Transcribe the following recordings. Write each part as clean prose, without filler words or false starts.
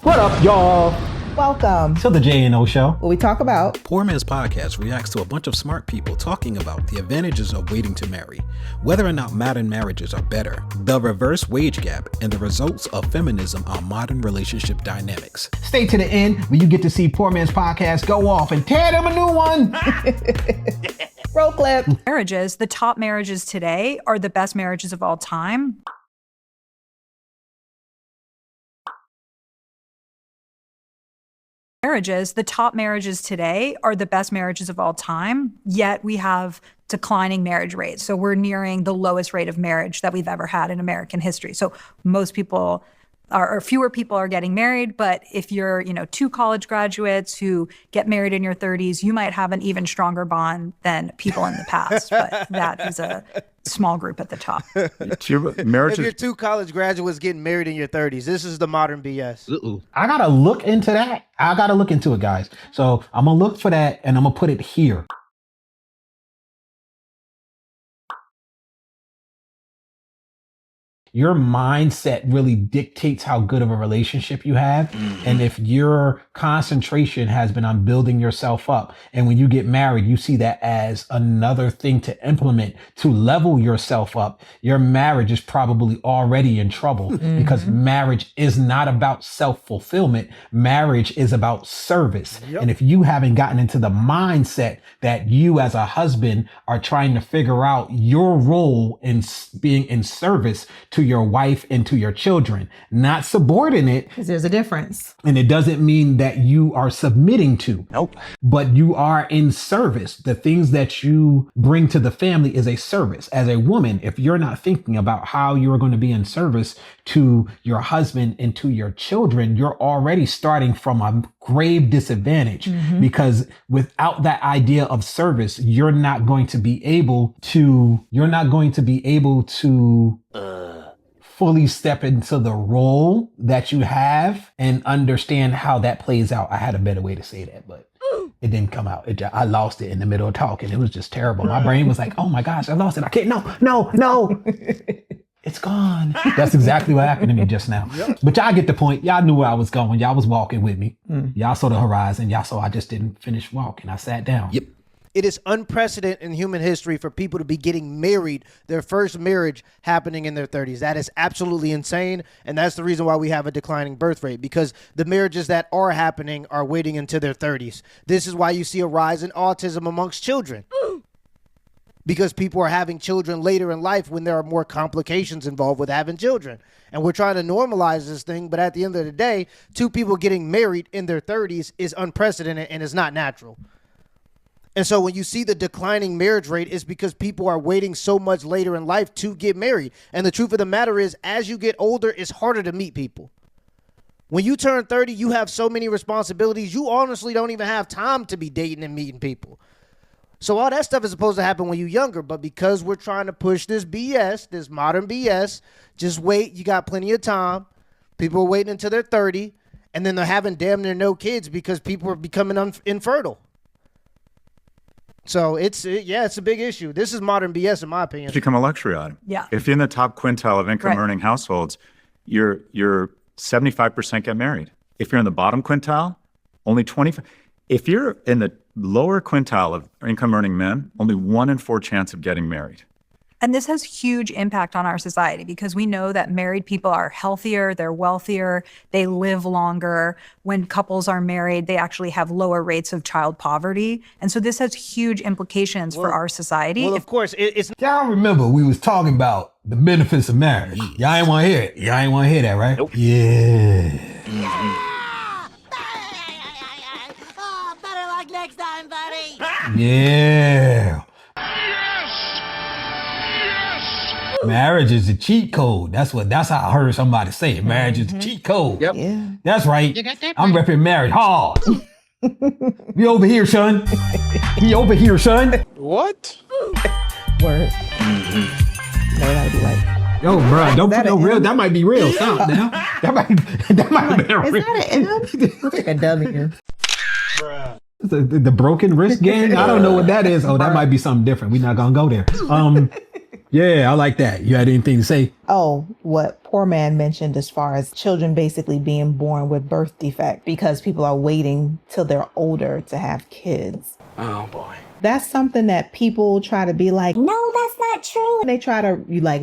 What up, y'all? Welcome to the J&O Show, where we talk about Poor Man's Podcast reacts to a bunch of smart people talking about the advantages of waiting to marry, whether or not modern marriages are better, the reverse wage gap, and the results of feminism on modern relationship dynamics. Stay to the end where you get to see Poor Man's Podcast go off and tear them a new one. roll clip. Marriages, the top marriages today are the best marriages of all time. The top marriages today are the best marriages of all time, yet we have declining marriage rates. So we're nearing the lowest rate of marriage that we've ever had in American history. So most people or fewer people are getting married, but if you're, two college graduates who get married in your 30s, you might have an even stronger bond than people in the past. But that is a small group at the top. If you're two college graduates getting married in your 30s, this is the modern BS. I gotta look into that. I gotta look into it, guys. So I'm gonna look for that and I'm gonna put it here. Your mindset really dictates how good of a relationship you have. Mm-hmm. And if your concentration has been on building yourself up, and when you get married, you see that as another thing to implement to level yourself up, your marriage is probably already in trouble. Mm-hmm. Because marriage is not about self-fulfillment. Marriage is about service. Yep. And if you haven't gotten into the mindset that you as a husband are trying to figure out your role in being in service to your wife and to your children, not subordinate. Because there's a difference. And it doesn't mean that you are submitting to. Nope. But you are in service. The things that you bring to the family is a service. As a woman, if you're not thinking about how you're going to be in service to your husband and to your children, you're already starting from a grave disadvantage. Mm-hmm. Because without that idea of service, you're not going to be able to fully step into the role that you have and understand how that plays out. I had a better way to say that, but it didn't come out. I lost it in the middle of talking. It was just terrible. My brain was like, oh my gosh, I lost it. I can't, no. It's gone. That's exactly what happened to me just now. Yep. But y'all get the point. Y'all knew where I was going. Y'all was walking with me. Y'all saw the horizon. Y'all saw I just didn't finish walking. I sat down. Yep. It is unprecedented in human history for people to be getting married, their first marriage happening in their 30s. That is absolutely insane, and that's the reason why we have a declining birth rate, because the marriages that are happening are waiting into their 30s. This is why you see a rise in autism amongst children, because people are having children later in life when there are more complications involved with having children. And we're trying to normalize this thing, but at the end of the day, two people getting married in their 30s is unprecedented and is not natural. And so when you see the declining marriage rate, it's because people are waiting so much later in life to get married. And the truth of the matter is, as you get older, it's harder to meet people. When you turn 30, you have so many responsibilities, you honestly don't even have time to be dating and meeting people. So all that stuff is supposed to happen when you're younger, but because we're trying to push this BS, this modern BS, just wait, you got plenty of time. People are waiting until they're 30, and then they're having damn near no kids because people are becoming infertile. So it's a big issue. This is modern BS in my opinion. It's become a luxury item. Yeah. If you're in the top quintile of income earning households, you're 75% get married. If you're in the bottom quintile, only 25. If you're in the lower quintile of income earning men, only 1 in 4 chance of getting married. And this has huge impact on our society because we know that married people are healthier, they're wealthier, they live longer. When couples are married, they actually have lower rates of child poverty. And so this has huge implications for our society. Well, of course, it's... Y'all remember we was talking about the benefits of marriage. Y'all ain't want to hear it. Y'all ain't want to hear that, right? Nope. Yeah. Oh, better luck next time, buddy. Yeah. Marriage is a cheat code. That's how I heard somebody say it. Marriage is a cheat code. Yep. Yeah. That's right. You got that I'm repping marriage hard. We over here, son. We over here, son. What? Word. No, that'd be like, Yo, bro, don't put no real. M? That might be real. Stop now. That might have been Is real. that an M? Looks like a W. The broken wrist gang? I don't know what that is. Oh, that might be something different. We're not gonna go there. Yeah, I like that. You had anything to say? Oh, what poor man mentioned as far as children basically being born with birth defect because people are waiting till they're older to have kids. Oh boy. That's something that people try to be like, No, that's not true. they try to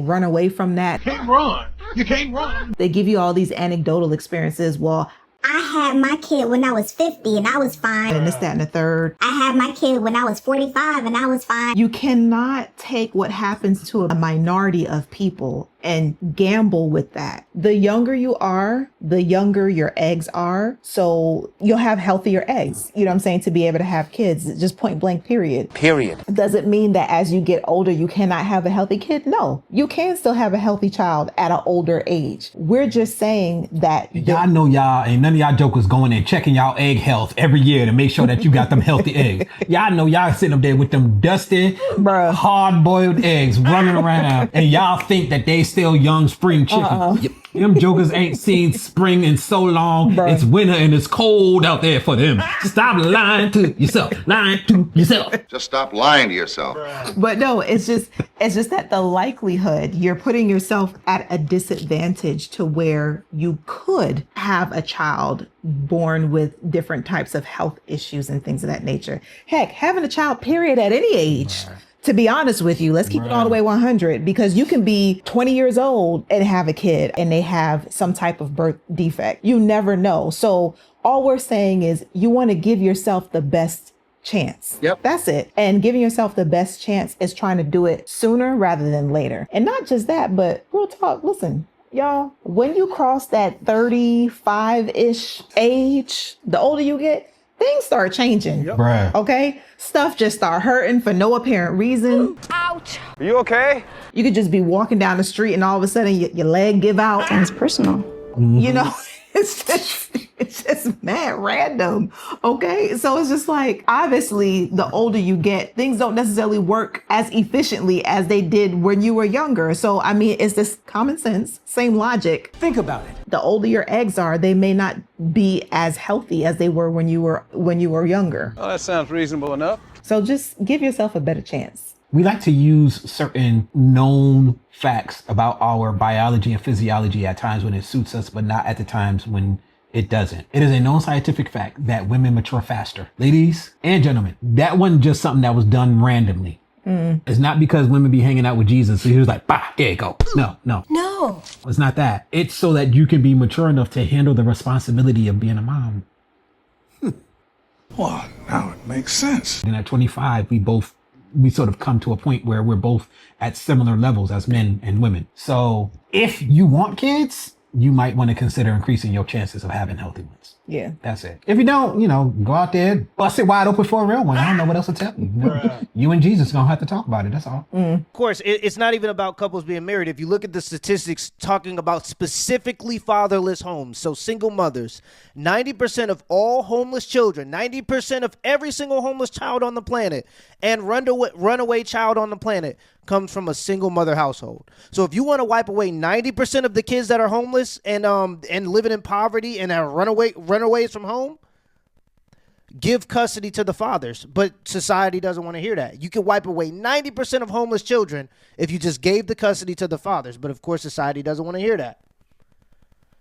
run away from that. You can't run. You can't run. They give you all these anecdotal experiences. Well, I had my kid when I was 50 and I was fine. and this, that, and the third. I had my kid when I was 45 and I was fine. You cannot take what happens to a minority of people and gamble with that. The younger you are, the younger your eggs are. So you'll have healthier eggs, you know what I'm saying, to be able to have kids, just point blank, period. Period. Does it mean that as you get older, you cannot have a healthy kid? No, you can still have a healthy child at an older age. We're just saying that. Y'all know y'all ain't none of y'all jokers going and checking y'all egg health every year to make sure that you got them healthy eggs. Y'all know y'all sitting up there with them dusty, Bruh. hard-boiled eggs running around, and y'all think that they still young spring chicken. Yep. Them jokers ain't seen spring in so long. Bruh. It's winter and it's cold out there for them. Stop lying to yourself. Lying to yourself. Just stop lying to yourself. But no, it's just that the likelihood you're putting yourself at a disadvantage to where you could have a child born with different types of health issues and things of that nature. Heck, having a child, period, at any age. To be honest with you, let's keep it all the way 100, because you can be 20 years old and have a kid and they have some type of birth defect. You never know. So all we're saying is you want to give yourself the best chance. Yep. That's it. And giving yourself the best chance is trying to do it sooner rather than later. And not just that, but real talk, listen, y'all, when you cross that 35-ish age, the older you get, things start changing. Bruh. Okay? Stuff just start hurting for no apparent reason. Ouch. Are you okay? You could just be walking down the street and all of a sudden your leg give out. That's personal. You know, it's just mad random. Okay. So it's just like, obviously, the older you get, things don't necessarily work as efficiently as they did when you were younger. So, I mean, it's this common sense, same logic. Think about it. The older your eggs are, they may not be as healthy as they were when you were younger. Well, that sounds reasonable enough. So just give yourself a better chance. We like to use certain known facts about our biology and physiology at times when it suits us, but not at the times when it doesn't. It is a known scientific fact that women mature faster. Ladies and gentlemen, that wasn't just something that was done randomly. It's not because women be hanging out with Jesus, so he was like, bah, here you go. No. It's not that. It's so that you can be mature enough to handle the responsibility of being a mom. Well, now it makes sense. And at 25, we sort of come to a point where we're both at similar levels as men and women. So if you want kids, you might want to consider increasing your chances of having healthy ones. Yeah. That's it. If you don't, go out there, bust it wide open for a real one. I don't know what else to tell you. You and Jesus gonna have to talk about it. That's all. Of course, it's not even about couples being married. If you look at the statistics talking about specifically fatherless homes, so single mothers, 90% of all homeless children, 90% of every single homeless child on the planet and runaway child on the planet comes from a single mother household. So if you want to wipe away 90% of the kids that are homeless and living in poverty and are runaways from home, give custody to the fathers. But society doesn't want to hear that. You can wipe away 90% of homeless children if you just gave the custody to the fathers. But of course, society doesn't want to hear that.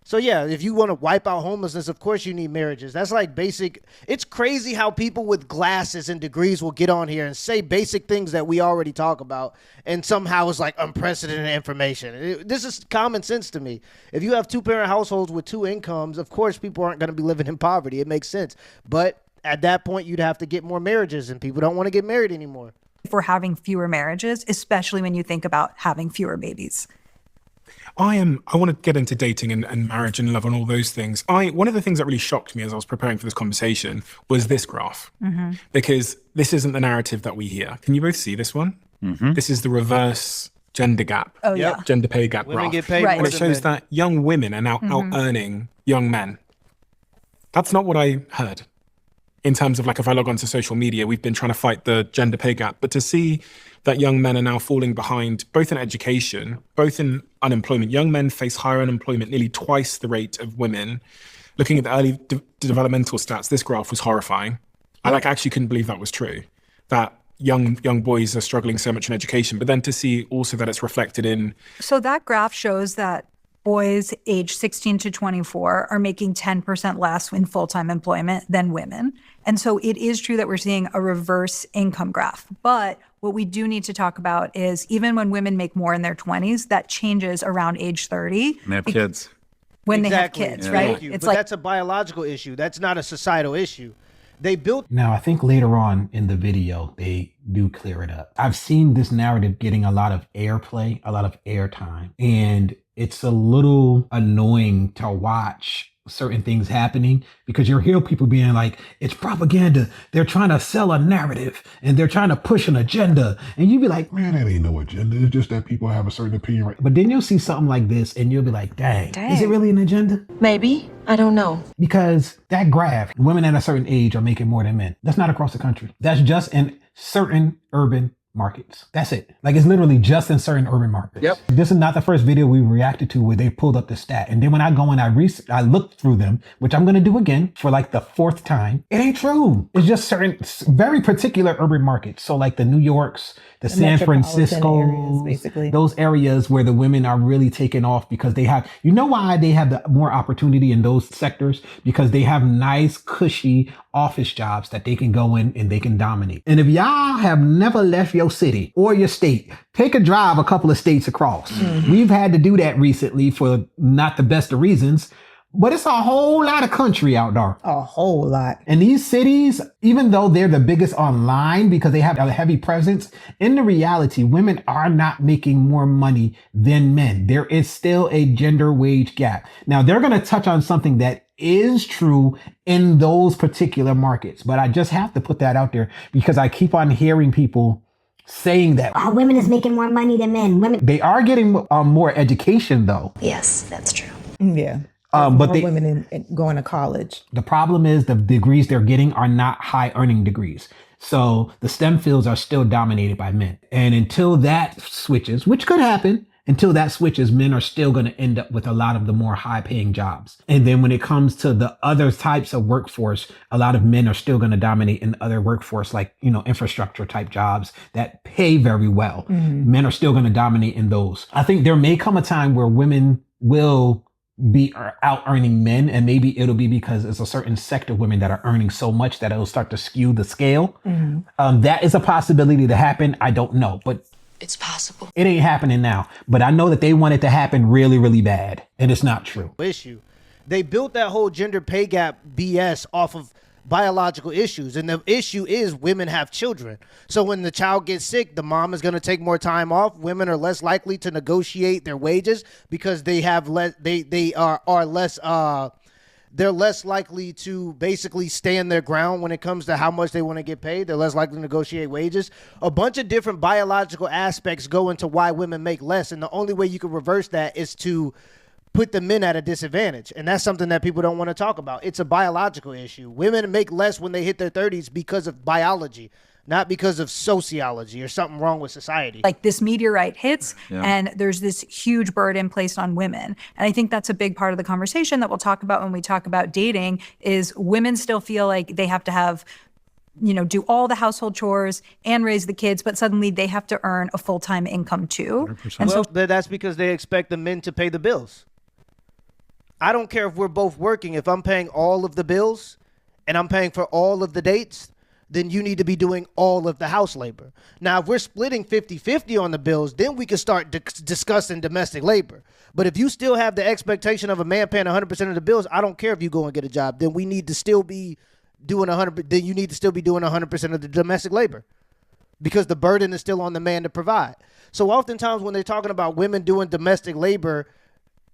So yeah, if you want to wipe out homelessness, of course you need marriages. That's like basic. It's crazy how people with glasses and degrees will get on here and say basic things that we already talk about, and somehow it's like unprecedented information. This is common sense to me. If you have two-parent households with two incomes, of course people aren't going to be living in poverty. It makes sense. But at that point, you'd have to get more marriages, and people don't want to get married anymore. If we're having fewer marriages, especially when you think about having fewer babies. I want to get into dating and marriage and love and all those things. One of the things that really shocked me as I was preparing for this conversation was this graph, because this isn't the narrative that we hear. Can you both see this one? This is the reverse gender gap. Oh, yeah. Gender pay gap Women graph. get paid Right. more And it than shows men. that young women are now out earning young men. That's not what I heard. In terms of, like, if I log onto social media, we've been trying to fight the gender pay gap. But to see that young men are now falling behind, both in education, both in unemployment. Young men face higher unemployment, nearly twice the rate of women. Looking at the early developmental stats, this graph was horrifying. I actually couldn't believe that was true. That young boys are struggling so much in education, but then to see also that it's reflected in. So that graph shows that boys age 16 to 24 are making 10% less in full-time employment than women. And so it is true that we're seeing a reverse income graph. But what we do need to talk about is even when women make more in their 20s, that changes around age 30. And they have kids. When Exactly. they have kids, Yeah. right? Thank you. But that's a biological issue. That's not a societal issue. They built. Now, I think later on in the video, they do clear it up. I've seen this narrative getting a lot of airplay, a lot of airtime, and it's a little annoying to watch certain things happening because you hear people being like, it's propaganda. They're trying to sell a narrative and they're trying to push an agenda. And you be like, man, that ain't no agenda. It's just that people have a certain opinion. Right? But then you'll see something like this and you'll be like, dang, is it really an agenda? Maybe. I don't know. Because that graph, women at a certain age are making more than men. That's not across the country. That's just in certain urban markets. That's it. Like it's literally just in certain urban markets. Yep. This is not the first video we reacted to where they pulled up the stat. And then when I go and I looked through them, which I'm going to do again for like the 4th time, it ain't true. It's just certain very particular urban markets. So like the New Yorks, the San Francisco, areas, basically. those areas where the women are really taking off because they have, you know why they have the more opportunity in those sectors? Because they have nice, cushy office jobs that they can go in and they can dominate. And if y'all have never left your city or your state, take a drive a couple of states across. Mm-hmm. We've had to do that recently for not the best of reasons. But it's a whole lot of country out there. A whole lot. And these cities, even though they're the biggest online because they have a heavy presence, in the reality, women are not making more money than men. There is still a gender wage gap. Now, they're going to touch on something that is true in those particular markets. But I just have to put that out there because I keep on hearing people saying that women is making more money than men. Women. They are getting more education, though. Yes, that's true. Yeah. But women in going to college. The problem is the degrees they're getting are not high earning degrees. So the STEM fields are still dominated by men. And until that switches, which could happen, until that switches, men are still going to end up with a lot of the more high paying jobs. And then when it comes to the other types of workforce, a lot of men are still going to dominate in other workforce, like, you know, infrastructure type jobs that pay very well. Mm-hmm. Men are still going to dominate in those. I think there may come a time where women will be out earning men, and maybe it'll be because it's a certain sector of women that are earning so much that it'll start to skew the scale. Mm-hmm. That is a possibility to happen. I don't know, but it's possible. It ain't happening now, but I know that they want it to happen really, really bad, and it's not true. Issue. They built that whole gender pay gap BS off of biological issues, and the issue is women have children. So when the child gets sick, the mom is going to take more time off. Women are less likely to negotiate their wages because they have less. They are less. They're less likely to basically stand their ground when it comes to how much they want to get paid. They're less likely to negotiate wages. A bunch of different biological aspects go into why women make less, and the only way you can reverse that is to put the men at a disadvantage. And that's something that people don't want to talk about. It's a biological issue. Women make less when they hit their 30s because of biology, not because of sociology or something wrong with society. Like this meteorite hits and there's this huge burden placed on women. And I think that's a big part of the conversation that we'll talk about when we talk about dating is women still feel like they have to have, you know, do all the household chores and raise the kids, but suddenly they have to earn a full-time income too. 100%. And that's because they expect the men to pay the bills. I don't care if we're both working. If I'm paying all of the bills and I'm paying for all of the dates, then you need to be doing all of the house labor. Now, if we're splitting 50-50 on the bills, then we can start discussing domestic labor. But if you still have the expectation of a man paying 100% of the bills, I don't care if you go and get a job. Then we need to still be doing 100%. Then you need to still be doing 100% of the domestic labor because the burden is still on the man to provide. So oftentimes when they're talking about women doing domestic labor,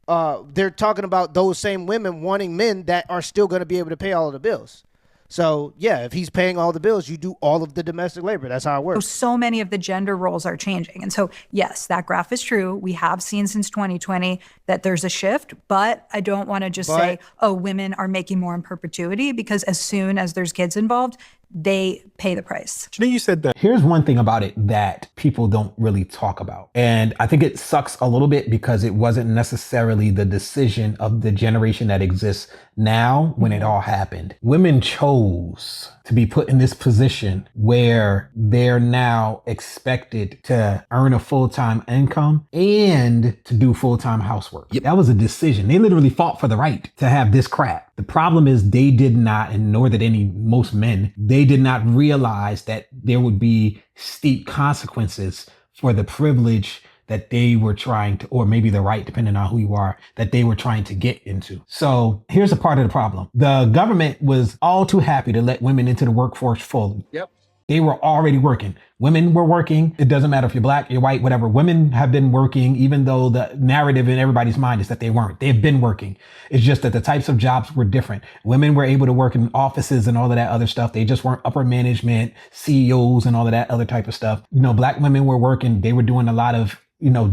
they're talking about those same women wanting men that are still going to be able to pay all of the bills. So, yeah, if he's paying all the bills, you do all of the domestic labor. That's how it works. So many of the gender roles are changing. And so, yes, that graph is true. We have seen since 2020 that there's a shift, but I don't want to just say, oh, women are making more in perpetuity, because as soon as there's kids involved, they pay the price. Do you know you said that? Here's one thing about it that people don't really talk about. And I think it sucks a little bit because it wasn't necessarily the decision of the generation that exists now when it all happened. Women chose to be put in this position where they're now expected to earn a full-time income and to do full-time housework. That was a decision. They literally fought for the right to have this crap. The problem is they did not, and nor did most men, they did not realize that there would be steep consequences for the privilege that they were trying to, or maybe the right, depending on who you are, that they were trying to get into. So here's a part of the problem. The government was all too happy to let women into the workforce fully. Yep. They were already working. Women were working. It doesn't matter if you're black, you're white, whatever. Women have been working, even though the narrative in everybody's mind is that they weren't. They've been working. It's just that the types of jobs were different. Women were able to work in offices and all of that other stuff. They just weren't upper management, CEOs and all of that other type of stuff. Black women were working. They were doing a lot of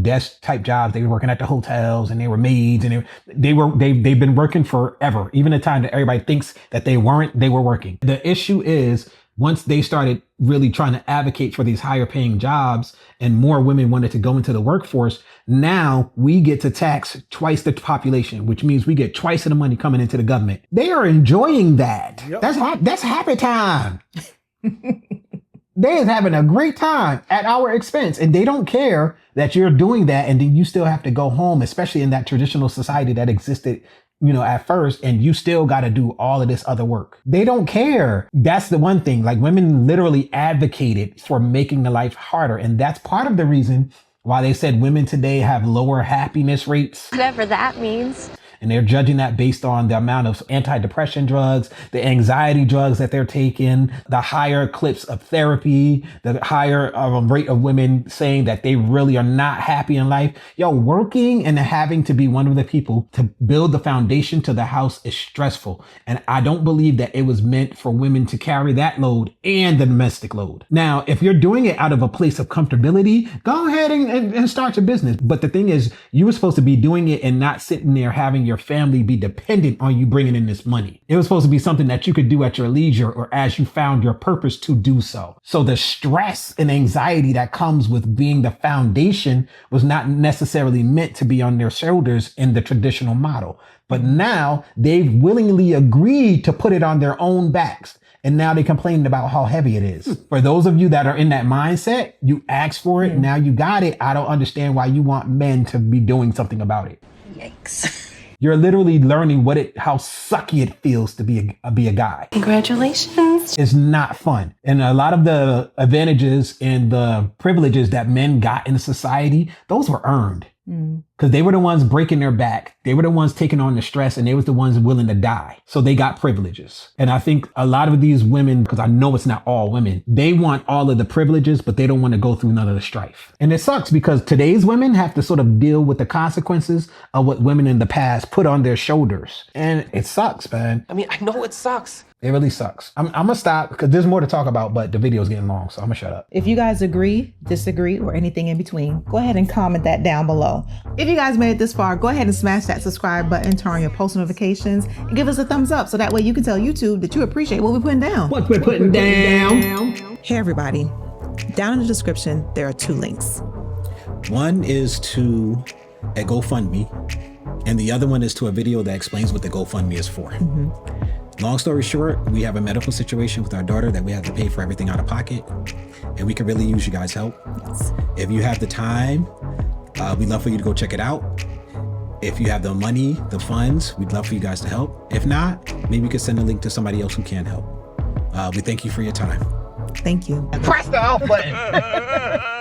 desk type jobs. They were working at the hotels and they were maids and they've been working forever. Even the time that everybody thinks that they weren't, they were working. The issue is once they started really trying to advocate for these higher paying jobs and more women wanted to go into the workforce, now we get to tax twice the population, which means we get twice the money coming into the government. They are enjoying that. Yep. That's happy time. They is having a great time at our expense, and they don't care that you're doing that and then you still have to go home, especially in that traditional society that existed at first, and you still got to do all of this other work. They don't care. That's the one thing. Like, women literally advocated for making the life harder. And that's part of the reason why they said women today have lower happiness rates. Whatever that means. And they're judging that based on the amount of antidepressant drugs, the anxiety drugs that they're taking, the higher clips of therapy, the higher rate of women saying that they really are not happy in life. Working and having to be one of the people to build the foundation to the house is stressful. And I don't believe that it was meant for women to carry that load and the domestic load. Now, if you're doing it out of a place of comfortability, go ahead and start your business. But the thing is, you were supposed to be doing it and not sitting there having your family be dependent on you bringing in this money. It was supposed to be something that you could do at your leisure or as you found your purpose to do so. So the stress and anxiety that comes with being the foundation was not necessarily meant to be on their shoulders in the traditional model. But now they've willingly agreed to put it on their own backs. And now they complaining about how heavy it is. For those of you that are in that mindset, you asked for it. Now you got it. I don't understand why you want men to be doing something about it. Yikes. You're literally learning how sucky it feels to be a guy. Congratulations. It's not fun. And a lot of the advantages and the privileges that men got in society, those were earned. Because they were the ones breaking their back. They were the ones taking on the stress, and they was the ones willing to die. So they got privileges. And I think a lot of these women, because I know it's not all women, they want all of the privileges, but they don't want to go through none of the strife. And it sucks because today's women have to sort of deal with the consequences of what women in the past put on their shoulders. And it sucks, man. I mean, I know it sucks. It really sucks. I'm going to stop because there's more to talk about, but the video's getting long, so I'm going to shut up. If you guys agree, disagree, or anything in between, go ahead and comment that down below. If you guys made it this far, go ahead and smash that subscribe button, turn on your post notifications, and give us a thumbs up so that way you can tell YouTube that you appreciate what we're putting down. What we're putting down. Hey, everybody. Down in the description, there are 2 links. One is to a GoFundMe, and the other one is to a video that explains what the GoFundMe is for. Long story short, we have a medical situation with our daughter that we have to pay for everything out of pocket, and we could really use you guys' help. Yes. If you have the time, we'd love for you to go check it out. If you have the money, the funds, we'd love for you guys to help. If not, maybe you could send a link to somebody else who can help. We thank you for your time. Thank you. Press the off button.